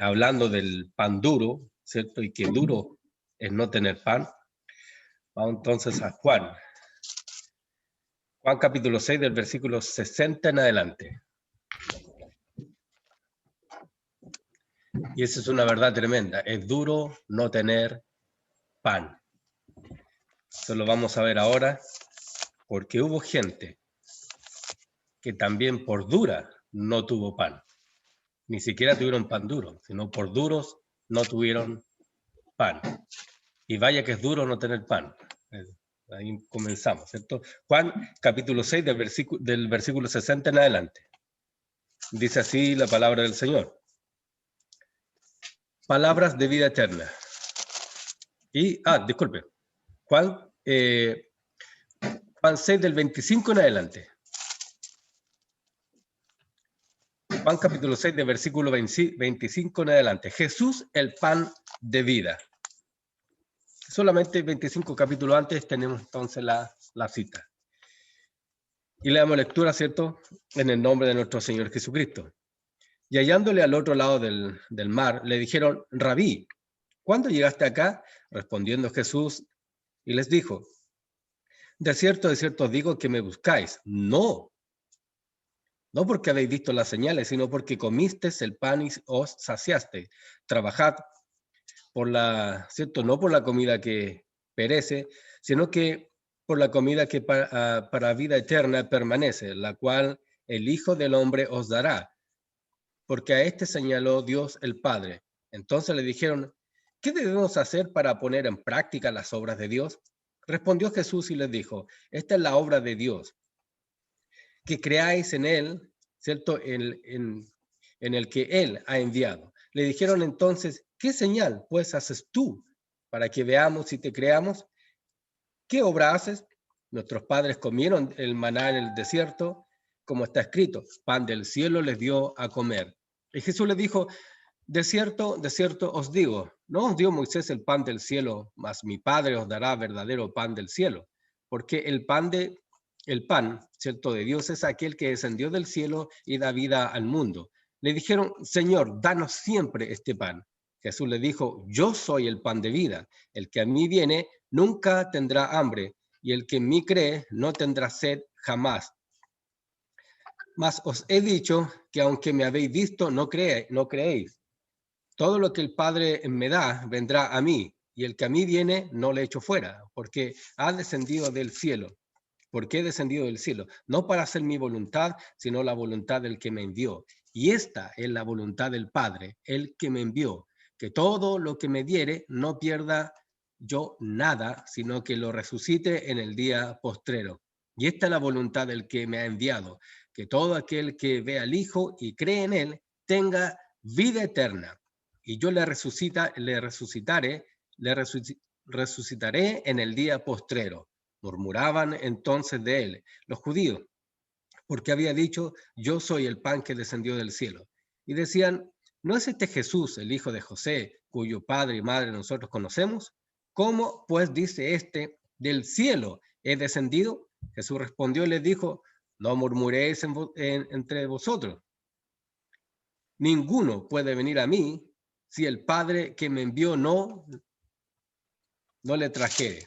hablando del pan duro, ¿cierto? Y que duro es no tener pan. Vamos entonces a Juan. Juan capítulo 6 del versículo 60 en adelante. Y esa es una verdad tremenda. Es duro no tener pan. Eso lo vamos a ver ahora, porque hubo gente que también por dura no tuvo pan. Ni siquiera tuvieron pan duro, sino por duros no tuvieron pan. Y vaya que es duro no tener pan. Ahí comenzamos, ¿cierto? Juan capítulo 6 del versículo 60 en adelante. Dice así la palabra del Señor. Palabras de vida eterna. Y, disculpe, Juan 6 del 25 en adelante. Juan capítulo 6 del versículo 25 en adelante. Jesús, el pan de vida. Solamente 25 capítulos antes tenemos entonces la cita. Y le damos lectura, ¿cierto? En el nombre de nuestro Señor Jesucristo. Y hallándole al otro lado del mar, le dijeron, Rabí, ¿cuándo llegaste acá? Respondiendo Jesús, y les dijo, de cierto os digo que me buscáis. No porque habéis visto las señales, sino porque comisteis el pan y os saciaste. Trabajad ¿cierto? No por la comida que perece, sino que por la comida que para vida eterna permanece, la cual el Hijo del Hombre os dará. Porque a este señaló Dios el Padre. Entonces le dijeron, ¿qué debemos hacer para poner en práctica las obras de Dios? Respondió Jesús y les dijo, esta es la obra de Dios, que creáis en Él, ¿cierto? En el que Él ha enviado. Le dijeron entonces, ¿qué señal pues haces tú para que veamos y te creamos? ¿Qué obra haces? Nuestros padres comieron el maná en el desierto, como está escrito, pan del cielo les dio a comer. Y Jesús les dijo, de cierto os digo, no os dio Moisés el pan del cielo, mas mi Padre os dará verdadero pan del cielo, porque el pan, ¿cierto?, de Dios es aquel que descendió del cielo y da vida al mundo. Le dijeron, Señor, danos siempre este pan. Jesús le dijo, yo soy el pan de vida. El que a mí viene nunca tendrá hambre, y el que en mí cree no tendrá sed jamás. Mas os he dicho que aunque me habéis visto, no creéis. Todo lo que el Padre me da vendrá a mí, y el que a mí viene no le echo fuera, porque ha descendido del cielo. Porque he descendido del cielo, no para hacer mi voluntad, sino la voluntad del que me envió. Y esta es la voluntad del Padre, el que me envió, que todo lo que me diere no pierda yo nada, sino que lo resucite en el día postrero. Y esta es la voluntad del que me ha enviado, que todo aquel que ve al Hijo y cree en él tenga vida eterna. Y yo le resucitaré en el día postrero. Murmuraban entonces de él los judíos, porque había dicho, yo soy el pan que descendió del cielo. Y decían, ¿no es este Jesús, el hijo de José, cuyo padre y madre nosotros conocemos? ¿Cómo pues dice este, del cielo he descendido? Jesús respondió y les dijo, no murmuréis entre vosotros. Ninguno puede venir a mí si el Padre que me envió no le trajere.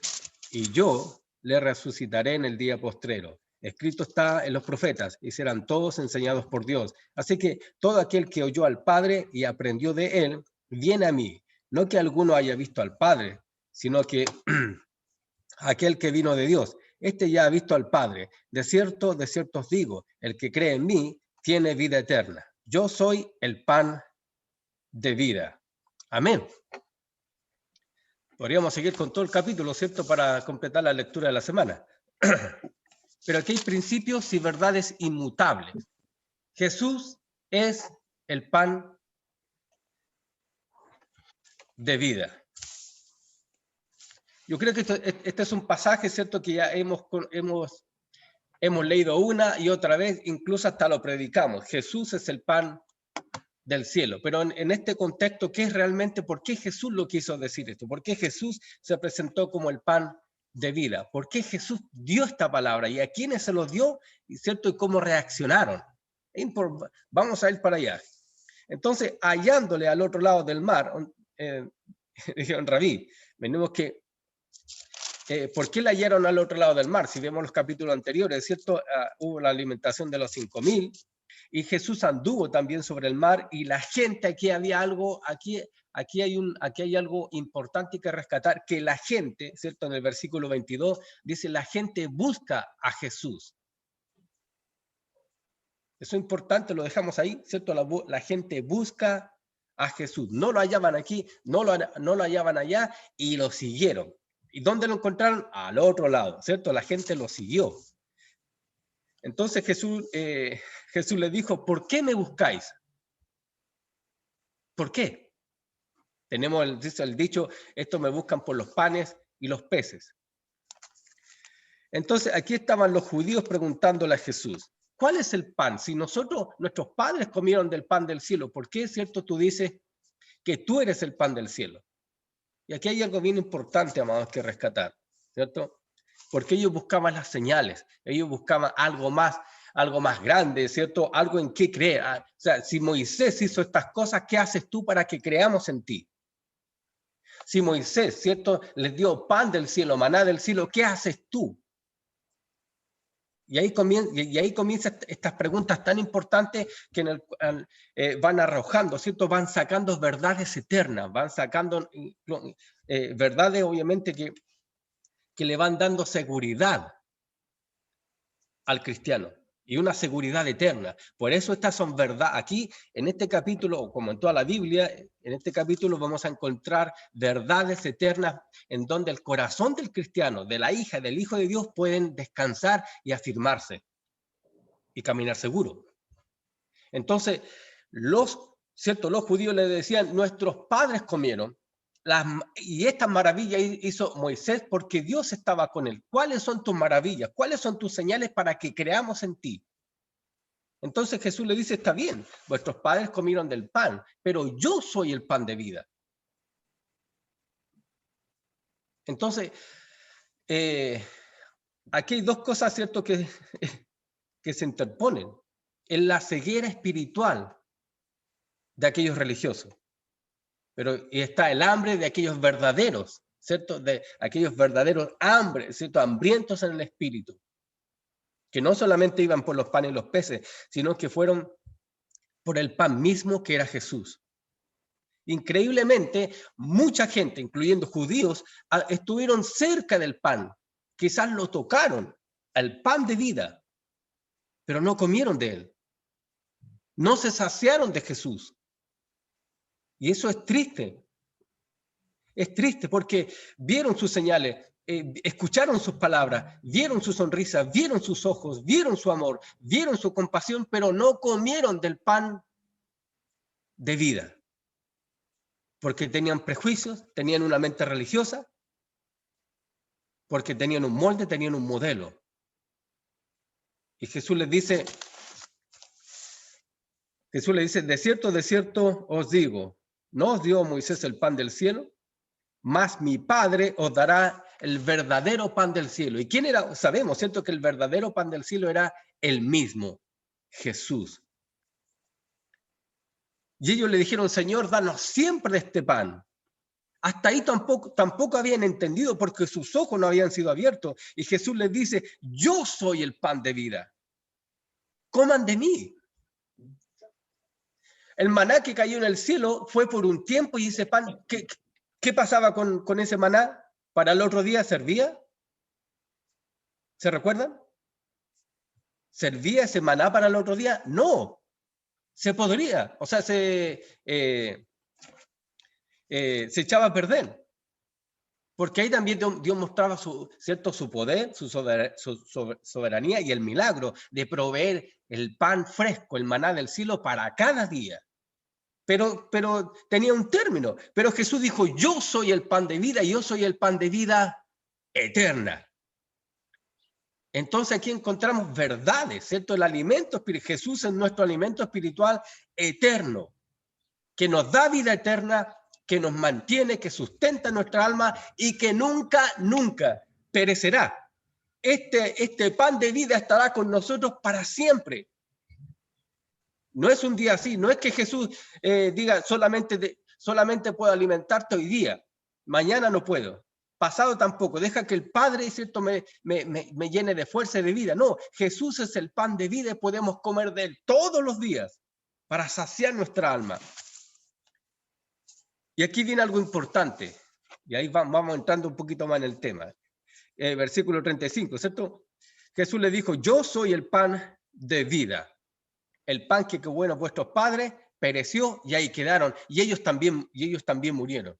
Y yo le resucitaré en el día postrero. Escrito está en los profetas, y serán todos enseñados por Dios. Así que todo aquel que oyó al Padre y aprendió de él, viene a mí. No que alguno haya visto al Padre, sino que aquel que vino de Dios. Este ya ha visto al Padre. De cierto os digo, el que cree en mí tiene vida eterna. Yo soy el pan de vida. Amén. Podríamos seguir con todo el capítulo, ¿cierto?, para completar la lectura de la semana. Pero aquí hay principios y verdades inmutables. Jesús es el pan de vida. Yo creo que este es un pasaje, ¿cierto?, que ya hemos leído una y otra vez, incluso hasta lo predicamos. Jesús es el pan del cielo. Pero en este contexto, ¿qué es realmente? ¿Por qué Jesús lo quiso decir esto? ¿Por qué Jesús se presentó como el pan de vida? ¿Por qué Jesús dio esta palabra? ¿Y a quiénes se los dio? ¿Cierto? ¿Y cómo reaccionaron? Vamos a ir para allá. Entonces, hallándole al otro lado del mar, dijeron, Rabí, venimos que, ¿por qué le hallaron al otro lado del mar? Si vemos los capítulos anteriores, ¿cierto? Hubo la alimentación de los 5.000 y Jesús anduvo también sobre el mar y la gente, aquí había algo, aquí hay algo importante que rescatar, que la gente, ¿cierto? En el versículo 22 dice, la gente busca a Jesús. Eso es importante, lo dejamos ahí, ¿cierto? La gente busca a Jesús. No lo hallaban aquí, no lo hallaban allá y lo siguieron. ¿Y dónde lo encontraron? Al otro lado, ¿cierto? La gente lo siguió. Entonces Jesús le dijo, ¿por qué me buscáis? ¿Por qué? Tenemos el dicho, esto me buscan por los panes y los peces. Entonces aquí estaban los judíos preguntándole a Jesús, ¿cuál es el pan? Si nuestros padres comieron del pan del cielo, ¿por qué, cierto, tú dices que tú eres el pan del cielo? Y aquí hay algo bien importante, amados, que rescatar, ¿cierto? Porque ellos buscaban las señales, ellos buscaban algo más grande, ¿cierto? Algo en qué creer. O sea, si Moisés hizo estas cosas, ¿qué haces tú para que creamos en ti? Si Moisés, ¿cierto?, les dio pan del cielo, maná del cielo, ¿qué haces tú? Y ahí comienzan estas preguntas tan importantes que van arrojando, ¿cierto? Van sacando verdades eternas, van sacando verdades, obviamente, que le van dando seguridad al cristiano y una seguridad eterna. Por eso estas son verdades. Aquí, en este capítulo, como en toda la Biblia, en este capítulo vamos a encontrar verdades eternas en donde el corazón del cristiano, de la hija, del hijo de Dios pueden descansar y afirmarse y caminar seguro. Entonces, los judíos le decían, nuestros padres comieron, y esta maravilla hizo Moisés porque Dios estaba con él. ¿Cuáles son tus maravillas? ¿Cuáles son tus señales para que creamos en ti? Entonces Jesús le dice, está bien, vuestros padres comieron del pan, pero yo soy el pan de vida. Entonces, aquí hay dos cosas, ¿cierto?, que se interponen. En la ceguera espiritual de aquellos religiosos. Y está el hambre de aquellos verdaderos, ¿cierto? De aquellos verdaderos ¿cierto? Hambrientos en el espíritu. Que no solamente iban por los panes y los peces, sino que fueron por el pan mismo que era Jesús. Increíblemente, mucha gente, incluyendo judíos, estuvieron cerca del pan. Quizás lo tocaron, al pan de vida, pero no comieron de él. No se saciaron de Jesús. Y eso es triste. Es triste porque vieron sus señales, escucharon sus palabras, vieron su sonrisa, vieron sus ojos, vieron su amor, vieron su compasión, pero no comieron del pan de vida. Porque tenían prejuicios, tenían una mente religiosa, porque tenían un molde, tenían un modelo. Y Jesús les dice, de cierto os digo, ¿no os dio Moisés el pan del cielo? Mas mi Padre os dará el verdadero pan del cielo. ¿Y quién era? Sabemos, ¿cierto?, que el verdadero pan del cielo era el mismo, Jesús. Y ellos le dijeron, Señor, danos siempre de este pan. Hasta ahí tampoco habían entendido porque sus ojos no habían sido abiertos. Y Jesús les dice, yo soy el pan de vida. Coman de mí. El maná que cayó en el cielo fue por un tiempo y ese pan, ¿qué pasaba con ese maná? ¿Para el otro día servía? ¿Se recuerdan? ¿Servía ese maná para el otro día? No. Se podría. O sea, se echaba a perder. Porque ahí también Dios mostraba su poder, su soberanía y el milagro de proveer el pan fresco, el maná del cielo para cada día. Pero tenía un término. Pero Jesús dijo, yo soy el pan de vida y yo soy el pan de vida eterna. Entonces aquí encontramos verdades, ¿cierto? El alimento espiritual, Jesús es nuestro alimento espiritual eterno, que nos da vida eterna, que nos mantiene, que sustenta nuestra alma y que nunca perecerá. Este pan de vida estará con nosotros para siempre. No es un día así, no es que Jesús diga solamente puedo alimentarte hoy día, mañana no puedo, pasado tampoco, deja que el Padre, ¿cierto?, me llene de fuerza y de vida. No, Jesús es el pan de vida y podemos comer de él todos los días para saciar nuestra alma. Y aquí viene algo importante, y ahí vamos entrando un poquito más en el tema. Versículo 35, ¿cierto? Jesús le dijo, yo soy el pan de vida. El pan que bueno, vuestros padres pereció y ahí quedaron, y ellos también murieron.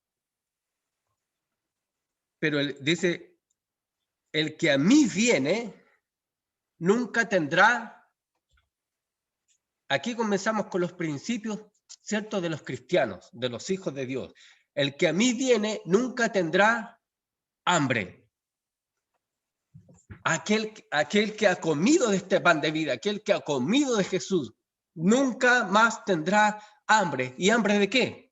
Pero él dice, el que a mí viene, nunca tendrá. Aquí comenzamos con los principios, ¿cierto?, de los cristianos, de los hijos de Dios. El que a mí viene, nunca tendrá hambre. Aquel que ha comido de este pan de vida, aquel que ha comido de Jesús, nunca más tendrá hambre. ¿Y hambre de qué?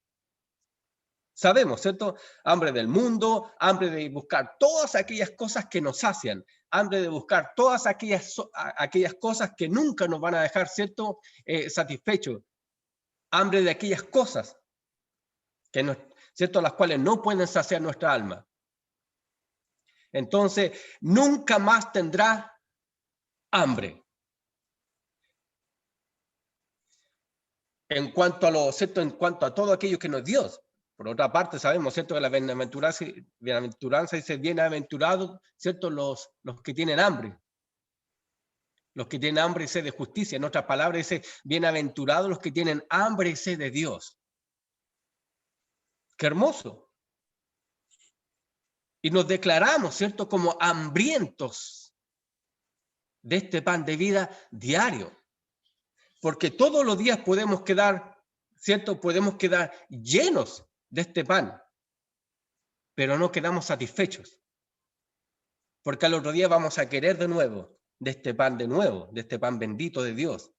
Sabemos, ¿cierto? Hambre del mundo, hambre de buscar todas aquellas cosas que nos sacian, hambre de buscar todas aquellas cosas que nunca nos van a dejar, ¿cierto?, satisfechos. Hambre de aquellas cosas que no, ¿cierto?, las cuales no pueden saciar nuestra alma. Entonces, nunca más tendrá hambre. En cuanto a lo, ¿cierto?, en cuanto a todo aquello que no es Dios. Por otra parte, sabemos, ¿cierto?, que la bienaventuranza dice, bienaventurados, ¿cierto?, los que tienen hambre. Los que tienen hambre y sed de justicia. En otras palabras dice, bienaventurados los que tienen hambre y sed de Dios. ¡Qué hermoso! Y nos declaramos, ¿cierto?, como hambrientos de este pan de vida diario. Porque todos los días podemos quedar, ¿cierto?, podemos quedar llenos de este pan, pero no quedamos satisfechos. Porque al otro día vamos a querer de nuevo, de este pan de nuevo, de este pan bendito de Dios.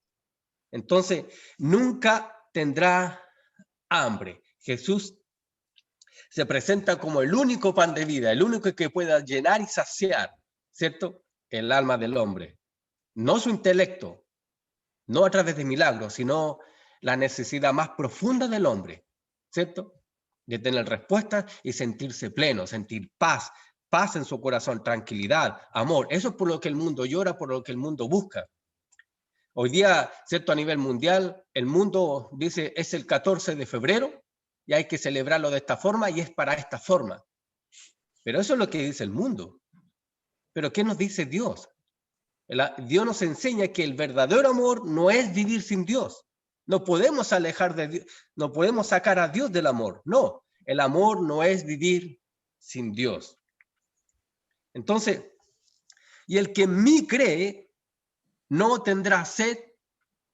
Entonces, nunca tendrá hambre. Jesús se presenta como el único pan de vida, el único que pueda llenar y saciar, ¿cierto?, el alma del hombre. No su intelecto, no a través de milagros, sino la necesidad más profunda del hombre, ¿cierto?, de tener respuestas y sentirse pleno, sentir paz, paz en su corazón, tranquilidad, amor. Eso es por lo que el mundo llora, por lo que el mundo busca. Hoy día, ¿cierto?, a nivel mundial, el mundo dice es el 14 de febrero y hay que celebrarlo de esta forma y es para esta forma. Pero eso es lo que dice el mundo. ¿Pero qué nos dice Dios? Dios nos enseña que el verdadero amor no es vivir sin Dios. No podemos alejar de Dios, no podemos sacar a Dios del amor. No, el amor no es vivir sin Dios. Entonces, y el que en mí cree no tendrá sed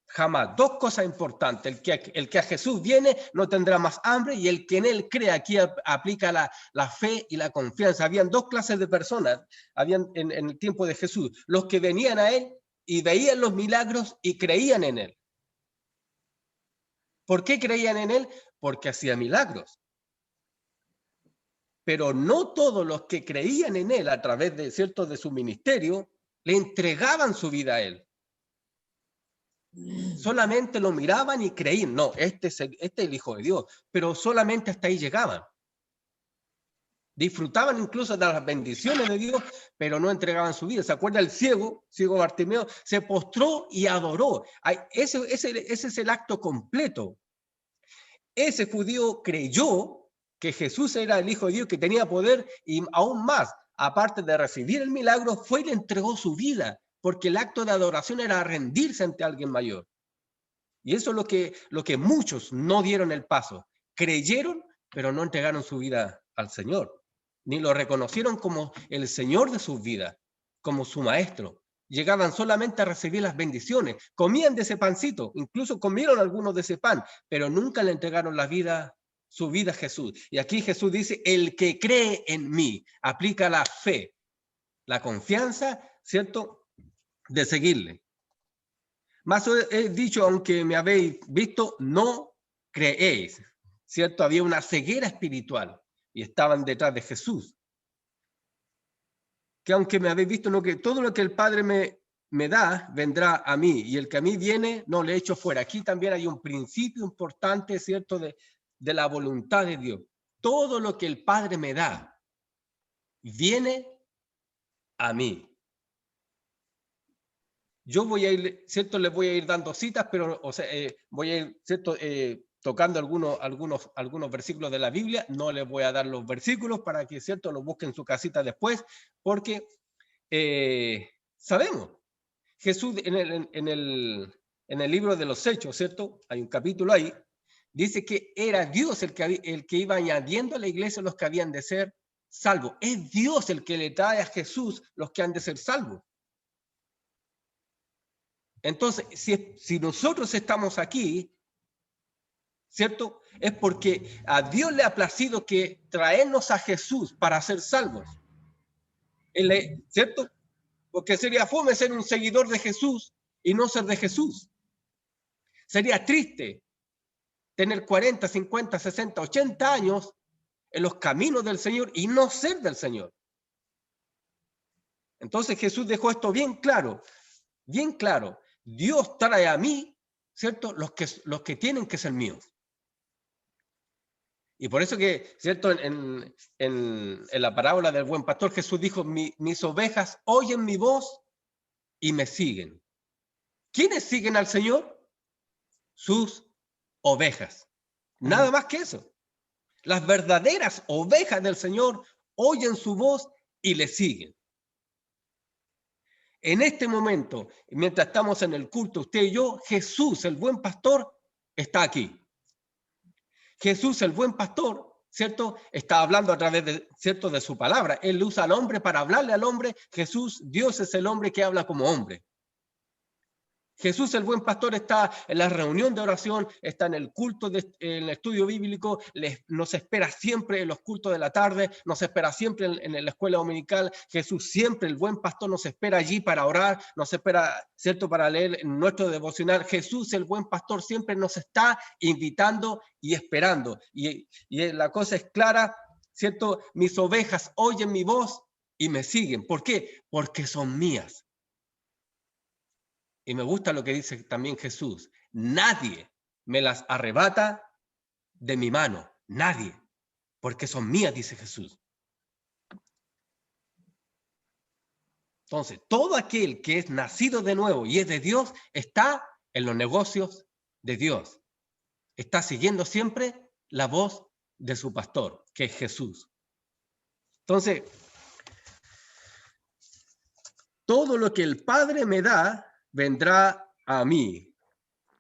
jamás. Dos cosas importantes. El que a Jesús viene no tendrá más hambre y el que en él cree, aquí aplica la fe y la confianza. Habían dos clases de personas en el tiempo de Jesús. Los que venían a él y veían los milagros y creían en él. ¿Por qué creían en él? Porque hacía milagros. Pero no todos los que creían en él a través de, ¿cierto?, de su ministerio, le entregaban su vida a él. Solamente lo miraban y creían, no, este es el Hijo de Dios, pero solamente hasta ahí llegaban. Disfrutaban incluso de las bendiciones de Dios, pero no entregaban su vida. ¿Se acuerda el ciego Bartimeo? Se postró y adoró. Ese es el acto completo. Ese judío creyó que Jesús era el Hijo de Dios, que tenía poder, y aún más, aparte de recibir el milagro, fue y le entregó su vida, porque el acto de adoración era rendirse ante alguien mayor. Y eso es lo que muchos no dieron el paso. Creyeron, pero no entregaron su vida al Señor. Ni lo reconocieron como el Señor de sus vidas, como su maestro. Llegaban solamente a recibir las bendiciones. Comían de ese pancito, incluso comieron algunos de ese pan, pero nunca le entregaron su vida a Jesús. Y aquí Jesús dice, el que cree en mí, aplica la fe, la confianza, ¿cierto?, de seguirle. Más he dicho, aunque me habéis visto, no creéis, ¿cierto? Había una ceguera espiritual y estaban detrás de Jesús. Que aunque me habéis visto, no que todo lo que el Padre me me da, vendrá a mí, y el que a mí viene, no le echo fuera. Aquí también hay un principio importante, ¿cierto?, de la voluntad de Dios. Todo lo que el Padre me da, viene a mí. Yo voy a ir, ¿cierto?, les voy a ir dando citas, pero, o sea, voy a ir, ¿cierto?, tocando algunos versículos de la Biblia. No les voy a dar los versículos para que, ¿cierto?, los busquen en su casita después, porque sabemos, Jesús en el libro de los Hechos, ¿cierto?, hay un capítulo ahí, dice que era Dios el que iba añadiendo a la iglesia los que habían de ser salvos. Es Dios el que le trae a Jesús los que han de ser salvos. Entonces, si nosotros estamos aquí, ¿cierto?, es porque a Dios le ha placido que traernos a Jesús para ser salvos. ¿Cierto? Porque sería fome ser un seguidor de Jesús y no ser de Jesús. Sería triste tener 40, 50, 60, 80 años en los caminos del Señor y no ser del Señor. Entonces Jesús dejó esto bien claro, bien claro. Dios trae a mí, ¿cierto?, los que tienen que ser míos. Y por eso que, ¿cierto?, en la parábola del buen pastor, Jesús dijo, mis ovejas oyen mi voz y me siguen. ¿Quiénes siguen al Señor? Sus ovejas. Nada más que eso. Las verdaderas ovejas del Señor oyen su voz y le siguen. En este momento, mientras estamos en el culto, usted y yo, Jesús, el buen pastor, está aquí. Jesús, el buen pastor, ¿cierto?, está hablando a través de, ¿cierto?, de su palabra. Él usa al hombre para hablarle al hombre. Jesús, Dios es el hombre que habla como hombre. Jesús, el buen pastor, está en la reunión de oración, está en el culto, en el estudio bíblico, nos espera siempre en los cultos de la tarde, nos espera siempre en la escuela dominical. Jesús siempre, el buen pastor, nos espera allí para orar, nos espera, ¿cierto?, para leer nuestro devocional. Jesús, el buen pastor, siempre nos está invitando y esperando. Y la cosa es clara, ¿cierto? Mis ovejas oyen mi voz y me siguen. ¿Por qué? Porque son mías. Y me gusta lo que dice también Jesús. Nadie me las arrebata de mi mano. Nadie. Porque son mías, dice Jesús. Entonces, todo aquel que es nacido de nuevo y es de Dios, está en los negocios de Dios. Está siguiendo siempre la voz de su pastor, que es Jesús. Entonces, todo lo que el Padre me da, vendrá a mí.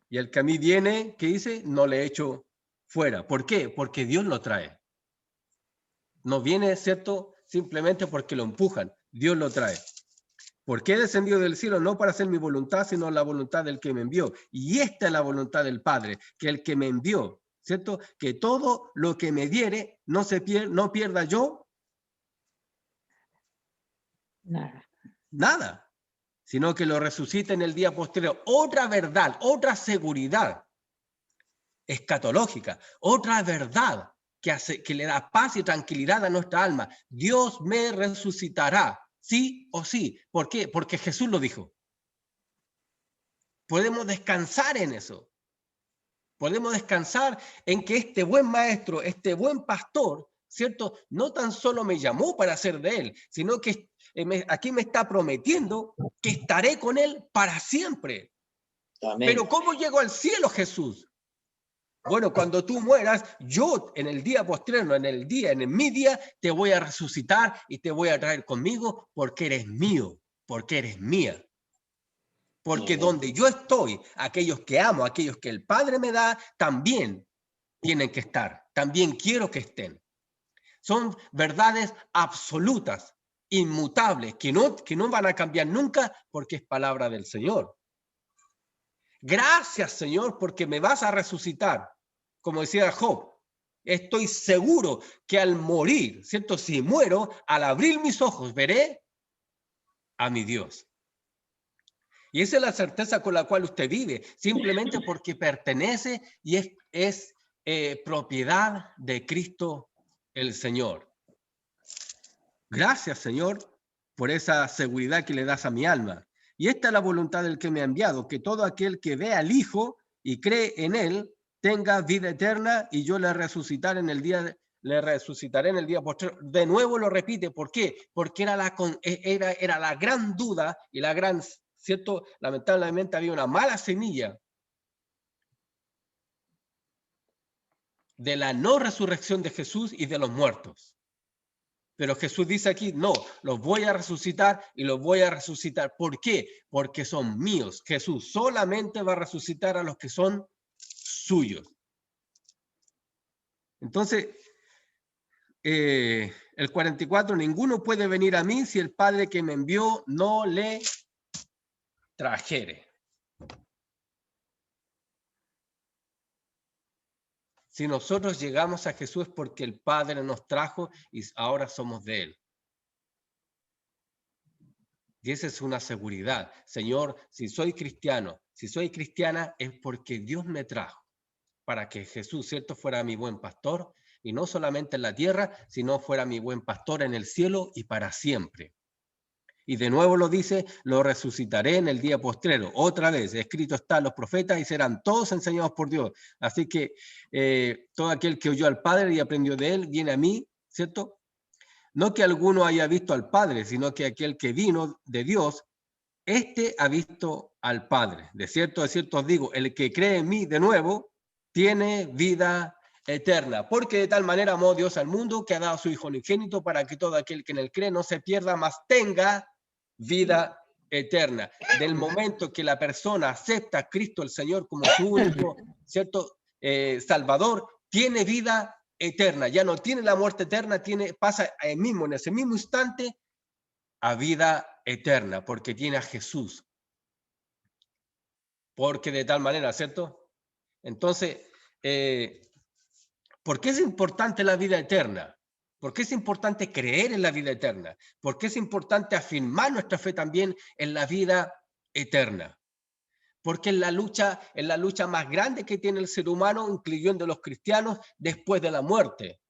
Y el que a mí viene, ¿qué dice? No le echo fuera. ¿Por qué? Porque Dios lo trae. No viene, ¿cierto?, simplemente porque lo empujan. Dios lo trae. ¿Por qué he descendido del cielo? No para hacer mi voluntad, sino la voluntad del que me envió. Y esta es la voluntad del Padre, que el que me envió, ¿cierto?, que todo lo que me diere no pierda yo nada, sino que lo resucite en el día posterior. Otra verdad, otra seguridad escatológica, otra verdad que le da paz y tranquilidad a nuestra alma. Dios me resucitará, sí o sí. ¿Por qué? Porque Jesús lo dijo. Podemos descansar en eso. Podemos descansar en que este buen maestro, este buen pastor, ¿cierto?, no tan solo me llamó para ser de él, sino que aquí me está prometiendo que estaré con él para siempre. Amén. Pero ¿cómo llego al cielo, Jesús? Bueno, cuando tú mueras, yo en el día posterior, en mi día, te voy a resucitar y te voy a traer conmigo porque eres mío, porque eres mía. Porque donde yo estoy, aquellos que amo, aquellos que el Padre me da, también tienen que estar. También quiero que estén. Son verdades absolutas, inmutables, que no van a cambiar nunca porque es palabra del Señor. Gracias, Señor, porque me vas a resucitar. Como decía Job, estoy seguro que al morir, ¿cierto? Si muero, al abrir mis ojos, veré a mi Dios. Y esa es la certeza con la cual usted vive, simplemente porque pertenece y es propiedad de Cristo el Señor. Gracias, Señor, por esa seguridad que le das a mi alma. Y esta es la voluntad del que me ha enviado, que todo aquel que ve al Hijo y cree en él tenga vida eterna, y yo le resucitaré en el día posterior. De nuevo lo repite. ¿Por qué? Porque era la gran duda y la gran, ¿cierto? Lamentablemente había una mala semilla de la no resurrección de Jesús y de los muertos. Pero Jesús dice aquí, no, los voy a resucitar y los voy a resucitar. ¿Por qué? Porque son míos. Jesús solamente va a resucitar a los que son suyos. Entonces, el 44, ninguno puede venir a mí si el Padre que me envió no le trajere. Si nosotros llegamos a Jesús es porque el Padre nos trajo y ahora somos de Él. Y esa es una seguridad. Señor, si soy cristiano, si soy cristiana, es porque Dios me trajo para que Jesús, ¿cierto?, fuera mi buen pastor, y no solamente en la tierra, sino fuera mi buen pastor en el cielo y para siempre. Y de nuevo lo dice, lo resucitaré en el día postrero. Otra vez, escrito está, los profetas y serán todos enseñados por Dios. Así que todo aquel que oyó al Padre y aprendió de él, viene a mí, ¿cierto? No que alguno haya visto al Padre, sino que aquel que vino de Dios, este ha visto al Padre. De cierto os digo, el que cree en mí de nuevo, tiene vida eterna. Porque de tal manera amó Dios al mundo, que ha dado a su Hijo unigénito, para que todo aquel que en él cree no se pierda, mas tenga vida eterna. Del momento que la persona acepta a Cristo el Señor como su único, ¿cierto?, Salvador, tiene vida eterna. Ya no tiene la muerte eterna, pasa mismo, en ese mismo instante, a vida eterna, porque tiene a Jesús. Porque de tal manera, ¿cierto? Entonces, ¿por qué es importante la vida eterna? ¿Por qué es importante creer en la vida eterna? ¿Por qué es importante afirmar nuestra fe también en la vida eterna? Porque es la lucha más grande que tiene el ser humano, incluyendo los cristianos, después de la muerte.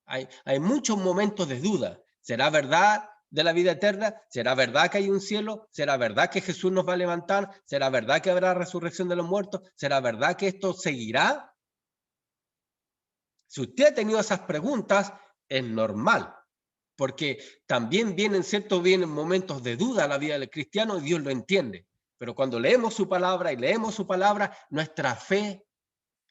Hay muchos momentos de duda. ¿Será verdad de la vida eterna? ¿Será verdad que hay un cielo? ¿Será verdad que Jesús nos va a levantar? ¿Será verdad que habrá resurrección de los muertos? ¿Será verdad que esto seguirá? Si usted ha tenido esas preguntas, es normal, porque también vienen momentos de duda a la vida del cristiano y Dios lo entiende. Pero cuando leemos su palabra, nuestra fe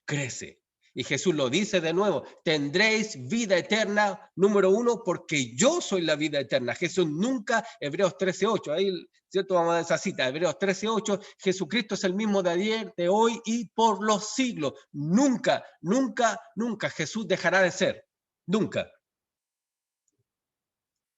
crece. Y Jesús lo dice de nuevo, tendréis vida eterna, número 1, porque yo soy la vida eterna. Jesús nunca, Hebreos 13:8, ahí, ¿cierto? Vamos a esa cita, Hebreos 13:8, Jesucristo es el mismo de ayer, de hoy y por los siglos. Nunca, nunca, nunca Jesús dejará de ser. Nunca.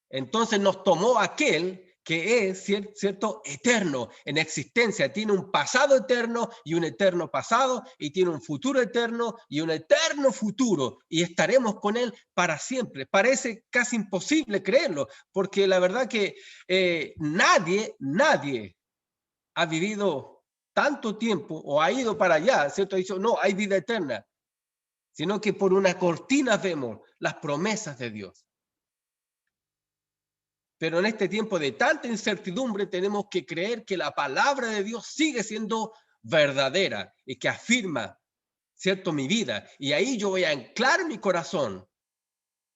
Entonces nos tomó aquel que es, ¿cierto?, eterno en existencia. Tiene un pasado eterno y un eterno pasado, y tiene un futuro eterno y un eterno futuro, y estaremos con él para siempre. Parece casi imposible creerlo, porque la verdad que nadie ha vivido tanto tiempo o ha ido para allá, ¿cierto? Ha dicho, no, hay vida eterna, sino que por una cortina vemos las promesas de Dios. Pero en este tiempo de tanta incertidumbre tenemos que creer que la palabra de Dios sigue siendo verdadera y que afirma, ¿cierto?, mi vida. Y ahí yo voy a anclar mi corazón.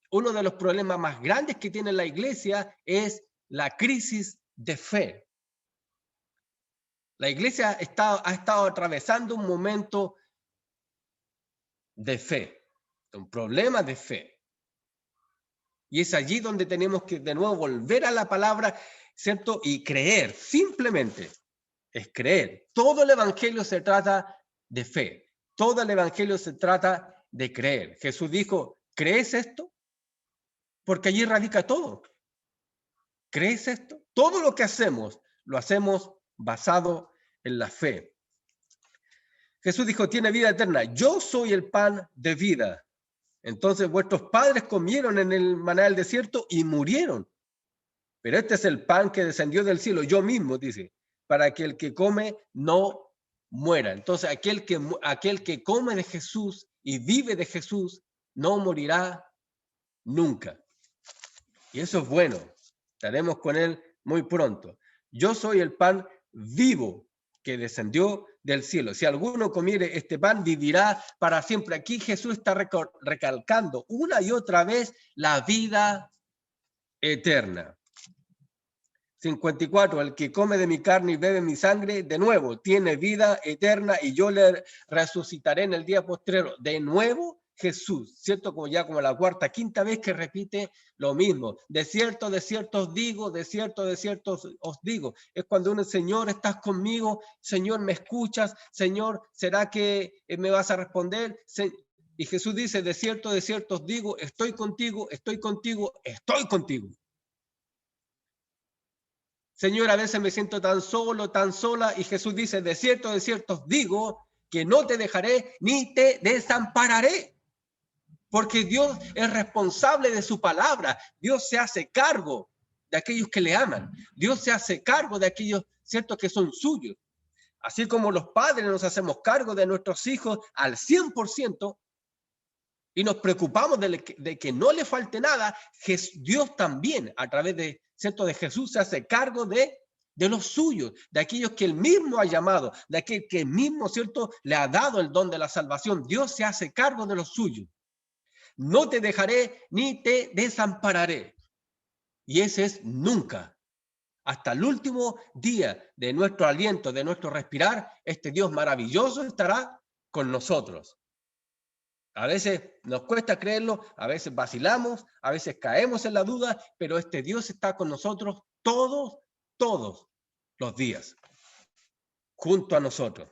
Uno de los problemas más grandes que tiene la iglesia es la crisis de fe. La iglesia ha estado atravesando un momento de fe, un problema de fe. Y es allí donde tenemos que de nuevo volver a la palabra, ¿cierto? Y creer, simplemente es creer. Todo el evangelio se trata de fe. Todo el evangelio se trata de creer. Jesús dijo, ¿crees esto? Porque allí radica todo. ¿Crees esto? Todo lo que hacemos, lo hacemos basado en la fe. Jesús dijo, tiene vida eterna. Yo soy el pan de vida. Entonces vuestros padres comieron en el maná del desierto y murieron. Pero este es el pan que descendió del cielo, yo mismo, dice, para que el que come no muera. Entonces aquel que come de Jesús y vive de Jesús no morirá nunca. Y eso es bueno. Estaremos con él muy pronto. Yo soy el pan vivo que descendió del cielo. Si alguno comiere este pan, vivirá para siempre. Aquí Jesús está recalcando una y otra vez la vida eterna. 54. El que come de mi carne y bebe mi sangre, de nuevo, tiene vida eterna y yo le resucitaré en el día postrero. De nuevo, Jesús, ¿cierto? Como ya como la cuarta, quinta vez que repite lo mismo. De cierto os digo, de cierto os digo. Es cuando uno, Señor, estás conmigo, Señor, me escuchas, Señor, ¿será que me vas a responder? Y Jesús dice, de cierto os digo, estoy contigo, estoy contigo, estoy contigo. Señor, a veces me siento tan solo, tan sola, y Jesús dice, de cierto os digo, que no te dejaré ni te desampararé. Porque Dios es responsable de su palabra. Dios se hace cargo de aquellos que le aman. Dios se hace cargo de aquellos, cierto, que son suyos. Así como los padres nos hacemos cargo de nuestros hijos al 100%, y nos preocupamos de que no le falte nada, Dios también, a través de, ¿cierto?, de Jesús, se hace cargo de los suyos, de aquellos que él mismo ha llamado, de aquel que él mismo, ¿cierto?, le ha dado el don de la salvación. Dios se hace cargo de los suyos. No te dejaré ni te desampararé. Y ese es nunca. Hasta el último día de nuestro aliento, de nuestro respirar, este Dios maravilloso estará con nosotros. A veces nos cuesta creerlo, a veces vacilamos, a veces caemos en la duda, pero este Dios está con nosotros todos los días, junto a nosotros.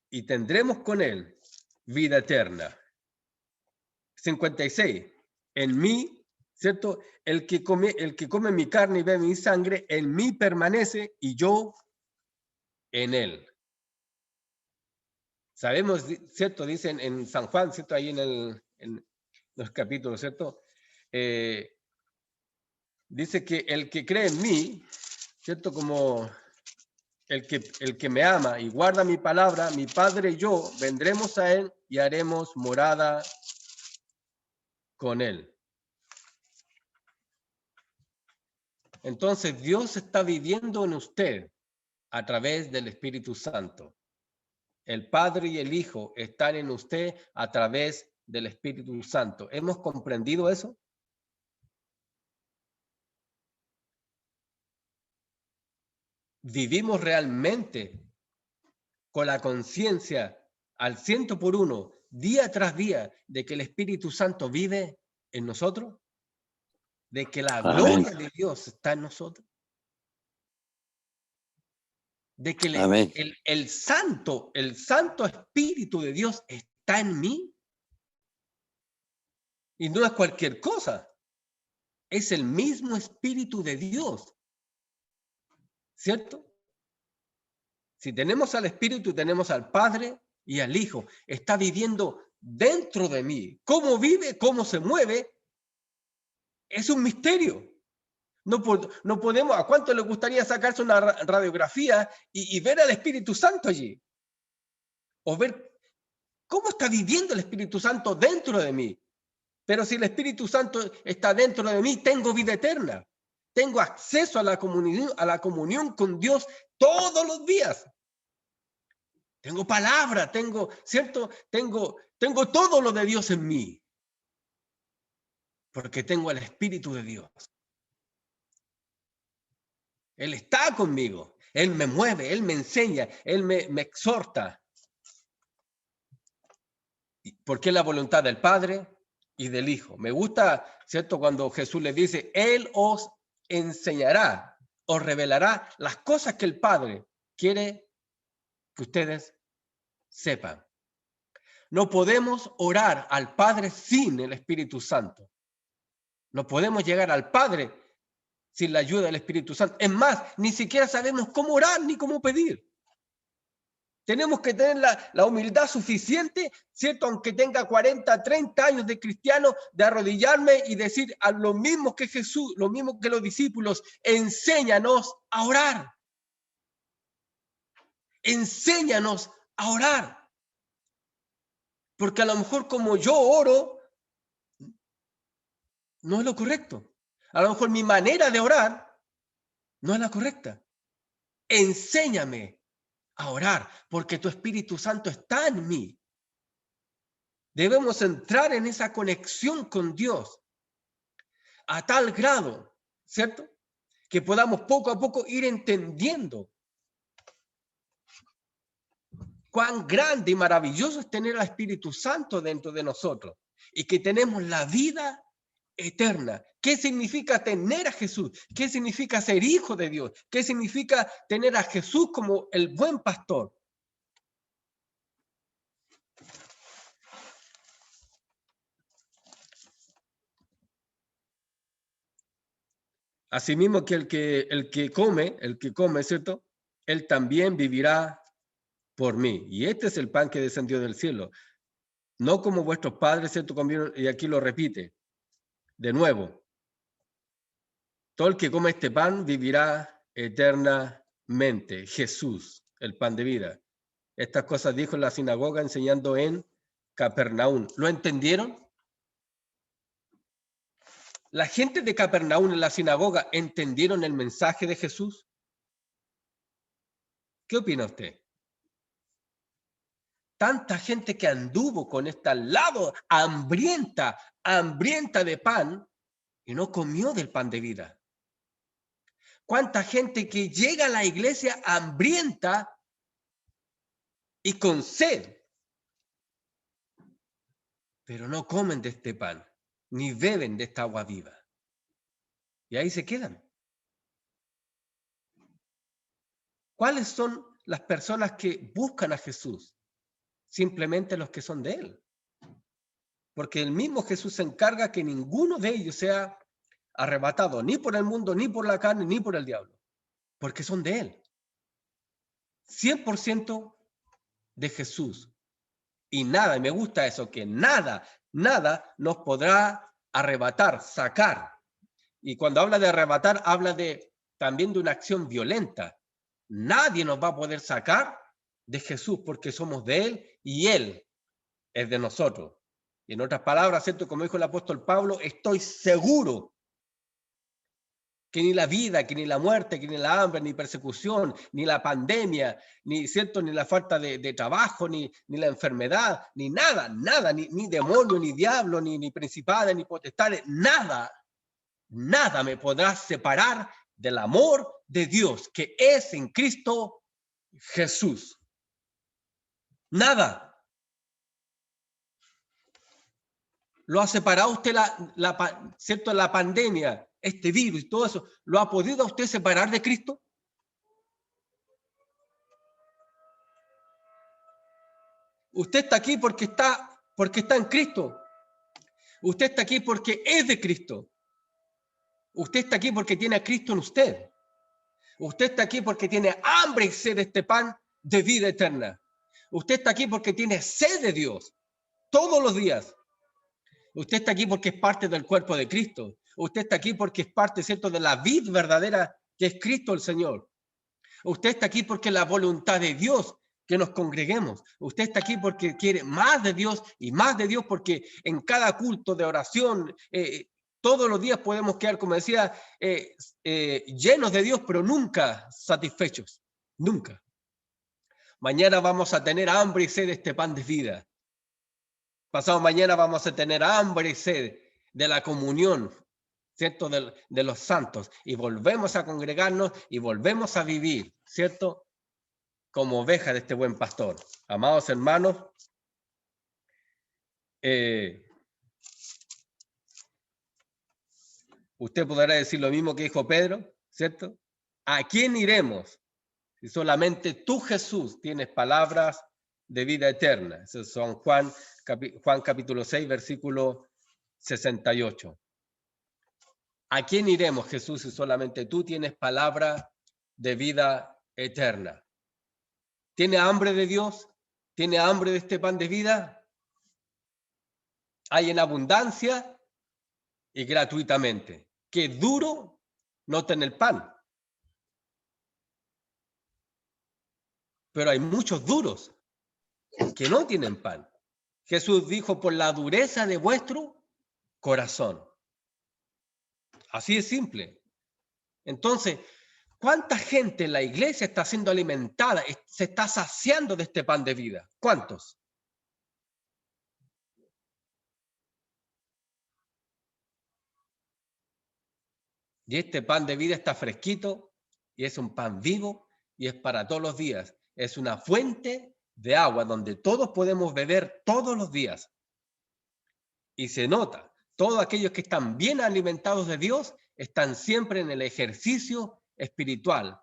Y tendremos con Él vida eterna. 56. En mí, ¿cierto? El que come mi carne y bebe mi sangre, en mí permanece y yo en él. Sabemos, ¿cierto? Dicen en San Juan, ¿cierto? Ahí en los capítulos, ¿cierto? Dice que el que cree en mí, ¿cierto? Como el que me ama y guarda mi palabra, mi Padre y yo vendremos a él y haremos morada con él. Entonces Dios está viviendo en usted a través del Espíritu Santo. El Padre y el Hijo están en usted a través del Espíritu Santo. ¿Hemos comprendido eso? ¿Vivimos realmente con la conciencia al 100%, día tras día, de que el Espíritu Santo vive en nosotros? ¿De que la gloria de Dios está en nosotros? ¿De que el Santo Espíritu de Dios está en mí? Y no es cualquier cosa. Es el mismo Espíritu de Dios. ¿Cierto? Si tenemos al Espíritu, tenemos al Padre y al Hijo. Está viviendo dentro de mí. ¿Cómo vive? ¿Cómo se mueve? Es un misterio. No podemos, ¿a cuánto le gustaría sacarse una radiografía y ver al Espíritu Santo allí? O ver cómo está viviendo el Espíritu Santo dentro de mí. Pero si el Espíritu Santo está dentro de mí, tengo vida eterna. Tengo acceso a la comunión con Dios todos los días. Tengo palabra, ¿cierto? Tengo todo lo de Dios en mí. Porque tengo el Espíritu de Dios. Él está conmigo. Él me mueve, Él me enseña, Él me exhorta. Porque es la voluntad del Padre y del Hijo. Me gusta, ¿cierto? Cuando Jesús le dice, Él os enseñará, os revelará las cosas que el Padre quiere que ustedes sepan. No podemos orar al Padre sin el Espíritu Santo. No podemos llegar al Padre sin la ayuda del Espíritu Santo. Es más, ni siquiera sabemos cómo orar ni cómo pedir. Tenemos que tener la humildad suficiente, ¿cierto? Aunque tenga 40, 30 años de cristiano, de arrodillarme y decir a lo mismo que Jesús, lo mismo que los discípulos, enséñanos a orar. Enséñanos a orar. Porque a lo mejor como yo oro, no es lo correcto. A lo mejor mi manera de orar no es la correcta. enséñame a orar, porque tu Espíritu Santo está en mí. Debemos entrar en esa conexión con Dios a tal grado, ¿cierto? Que podamos poco a poco ir entendiendo cuán grande y maravilloso es tener al Espíritu Santo dentro de nosotros y que tenemos la vida eterna. ¿Qué significa tener a Jesús? ¿Qué significa ser hijo de Dios? ¿Qué significa tener a Jesús como el buen pastor? Asimismo que el que come, ¿cierto? Él también vivirá por mí. Y este es el pan que descendió del cielo. No como vuestros padres, ¿cierto? Comieron, y aquí lo repite. De nuevo, todo el que come este pan vivirá eternamente. Jesús, el pan de vida. Estas cosas dijo en la sinagoga enseñando en Capernaum. ¿Lo entendieron? ¿La gente de Capernaum en la sinagoga entendieron el mensaje de Jesús? ¿Qué opina usted? Tanta gente que anduvo con esta lado hambrienta de pan y no comió del pan de vida. ¿Cuánta gente que llega a la iglesia hambrienta y con sed, pero no comen de este pan, ni beben de esta agua viva? Y ahí se quedan. ¿Cuáles son las personas que buscan a Jesús? Simplemente los que son de Él. Porque el mismo Jesús se encarga que ninguno de ellos sea arrebatado, ni por el mundo, ni por la carne, ni por el diablo. Porque son de Él. 100% de Jesús. Y nada, y me gusta eso, que nada nos podrá arrebatar, sacar. Y cuando habla de arrebatar, habla también de una acción violenta. Nadie nos va a poder sacar de Jesús porque somos de Él y Él es de nosotros. Y en otras palabras, ¿cierto? Como dijo el apóstol Pablo, estoy seguro que ni la vida, que ni la muerte, que ni la hambre, ni persecución, ni la pandemia, ni, ¿cierto? Ni la falta de trabajo, ni la enfermedad, ni nada, ni demonio, ni diablo, ni principades, ni potestades, nada me podrá separar del amor de Dios que es en Cristo Jesús. Nada. ¿Lo ha separado usted ¿cierto? La pandemia, este virus y todo eso? ¿Lo ha podido usted separar de Cristo? Usted está aquí porque está en Cristo. Usted está aquí porque es de Cristo. Usted está aquí porque tiene a Cristo en usted. Usted está aquí porque tiene hambre y sed de este pan de vida eterna. Usted está aquí porque tiene sed de Dios todos los días. Usted está aquí porque es parte del cuerpo de Cristo. Usted está aquí porque es parte, ¿cierto?, de la vid verdadera que es Cristo el Señor. Usted está aquí porque es la voluntad de Dios que nos congreguemos. Usted está aquí porque quiere más de Dios y más de Dios, porque en cada culto de oración, todos los días podemos quedar, como decía, llenos de Dios, pero nunca satisfechos. Nunca. Mañana vamos a tener hambre y sed de este pan de vida. Pasado mañana vamos a tener hambre y sed de la comunión, ¿cierto? De los santos. Y volvemos a congregarnos y volvemos a vivir, ¿cierto? Como oveja de este buen pastor. Amados hermanos, usted podrá decir lo mismo que dijo Pedro, ¿cierto? ¿A quién iremos? Si solamente tú, Jesús, tienes palabras de vida eterna. Eso son Juan capítulo 6, versículo 68. ¿A quién iremos, Jesús, si solamente tú tienes palabra de vida eterna? ¿Tiene hambre de Dios? ¿Tiene hambre de este pan de vida? Hay en abundancia y gratuitamente. Qué duro no tener pan. Pero hay muchos duros que no tienen pan. Jesús dijo, por la dureza de vuestro corazón. Así es simple. Entonces, ¿Cuánta gente en la iglesia está siendo alimentada, se está saciando de este pan de vida? ¿Cuántos? Y este pan de vida está fresquito y es un pan vivo y es para todos los días. Es una fuente de agua donde todos podemos beber todos los días. Y se nota, todos aquellos que están bien alimentados de Dios están siempre en el ejercicio espiritual.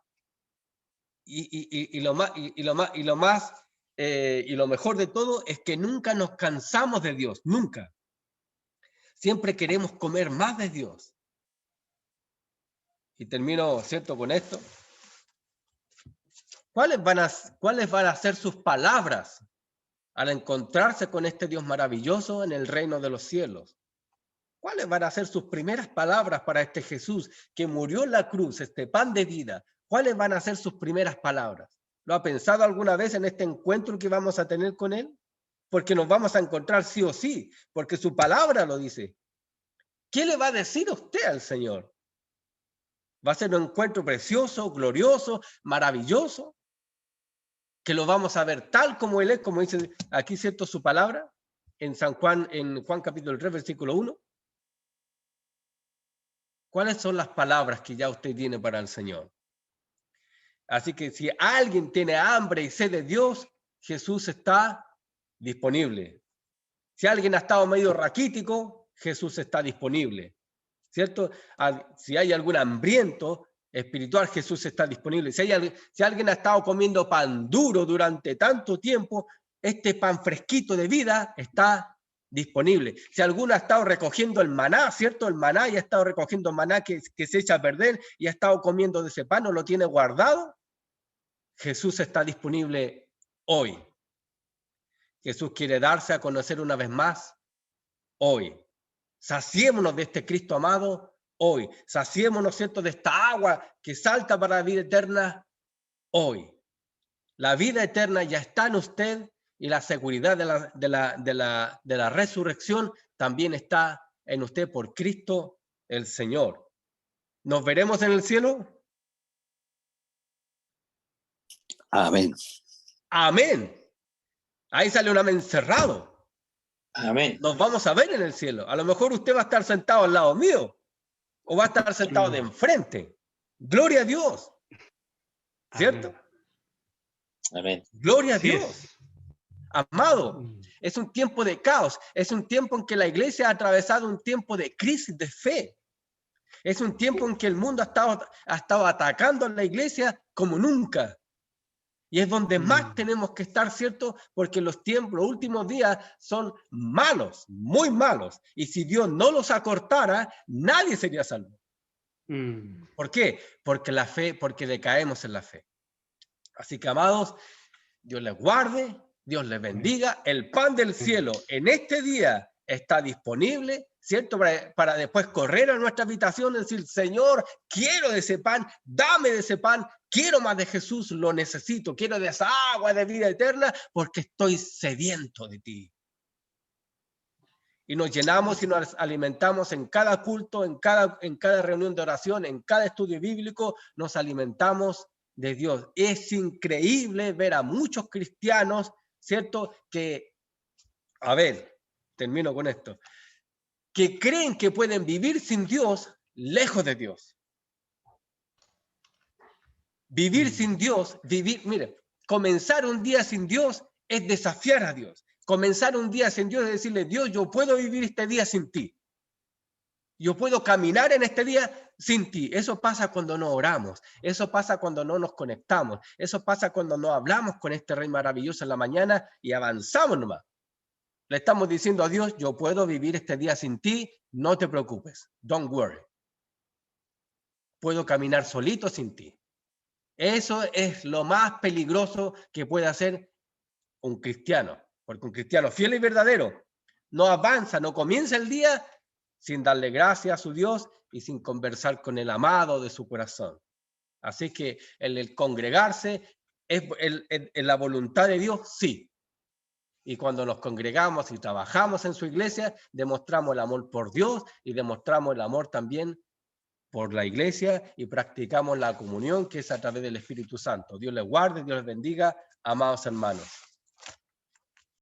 Y lo mejor de todo es que nunca nos cansamos de Dios, nunca. Siempre queremos comer más de Dios. Y termino, ¿cierto?, con esto. ¿Cuáles van a ser sus palabras al encontrarse con este Dios maravilloso en el reino de los cielos? ¿Cuáles van a ser sus primeras palabras para este Jesús que murió en la cruz, este pan de vida? ¿Cuáles van a ser sus primeras palabras? ¿Lo ha pensado alguna vez en este encuentro que vamos a tener con Él? Porque nos vamos a encontrar sí o sí, porque su palabra lo dice. ¿Qué le va a decir usted al Señor? ¿Va a ser un encuentro precioso, glorioso, maravilloso? Que lo vamos a ver tal como Él es, como dice aquí, ¿cierto?, su palabra, en Juan capítulo 3, versículo 1. ¿Cuáles son las palabras que ya usted tiene para el Señor? Así que si alguien tiene hambre y sed de Dios, Jesús está disponible. Si alguien ha estado medio raquítico, Jesús está disponible, ¿cierto? Si hay algún hambriento espiritual, Jesús está disponible. Si alguien ha estado comiendo pan duro durante tanto tiempo, este pan fresquito de vida está disponible. Si alguno ha estado recogiendo el maná, ¿cierto? El maná, y ha estado recogiendo maná que se echa a perder y ha estado comiendo de ese pan, o lo tiene guardado, Jesús está disponible hoy. Jesús quiere darse a conocer una vez más hoy. Saciémonos de este Cristo amado hoy. Saciémonos, ¿cierto?, de esta agua que salta para la vida eterna hoy. La vida eterna ya está en usted y la seguridad de la resurrección también está en usted por Cristo el Señor. ¿Nos veremos en el cielo? Amén. Amén. Ahí sale un amén cerrado. Amén. Nos vamos a ver en el cielo. A lo mejor usted va a estar sentado al lado mío o va a estar sentado de enfrente. Gloria a Dios. ¿Cierto? Amén. Gloria a Dios. Amado, es un tiempo de caos. Es un tiempo en que la iglesia ha atravesado un tiempo de crisis de fe. Es un tiempo en que el mundo ha estado atacando a la iglesia como nunca. Y es donde más tenemos que estar, ¿cierto? Porque los últimos días son malos, muy malos. Y si Dios no los acortara, nadie sería salvo. ¿Por qué? Porque decaemos en la fe. Así que, amados, Dios les guarde, Dios les bendiga. El pan del cielo en este día está disponible, ¿cierto? Para después correr a nuestra habitación y decir, Señor, quiero de ese pan, dame de ese pan, quiero más de Jesús, lo necesito, quiero de esa agua de vida eterna porque estoy sediento de ti. Y nos llenamos y nos alimentamos en cada culto, en cada reunión de oración, en cada estudio bíblico, nos alimentamos de Dios. Es increíble ver a muchos cristianos, ¿cierto? Que, a ver, termino con esto, que creen que pueden vivir sin Dios, lejos de Dios. Vivir sin Dios, mire, comenzar un día sin Dios es desafiar a Dios. Comenzar un día sin Dios es decirle, Dios, yo puedo vivir este día sin ti. Yo puedo caminar en este día sin ti. Eso pasa cuando no oramos. Eso pasa cuando no nos conectamos. Eso pasa cuando no hablamos con este Rey maravilloso en la mañana y avanzamos nomás. Le estamos diciendo a Dios, yo puedo vivir este día sin ti, no te preocupes. Don't worry. Puedo caminar solito sin ti. Eso es lo más peligroso que puede hacer un cristiano. Porque un cristiano fiel y verdadero no avanza, no comienza el día sin darle gracias a su Dios y sin conversar con el amado de su corazón. Así que el congregarse es la voluntad de Dios, sí. Y cuando nos congregamos y trabajamos en su iglesia, demostramos el amor por Dios y demostramos el amor también por la iglesia y practicamos la comunión que es a través del Espíritu Santo. Dios les guarde, Dios les bendiga, amados hermanos.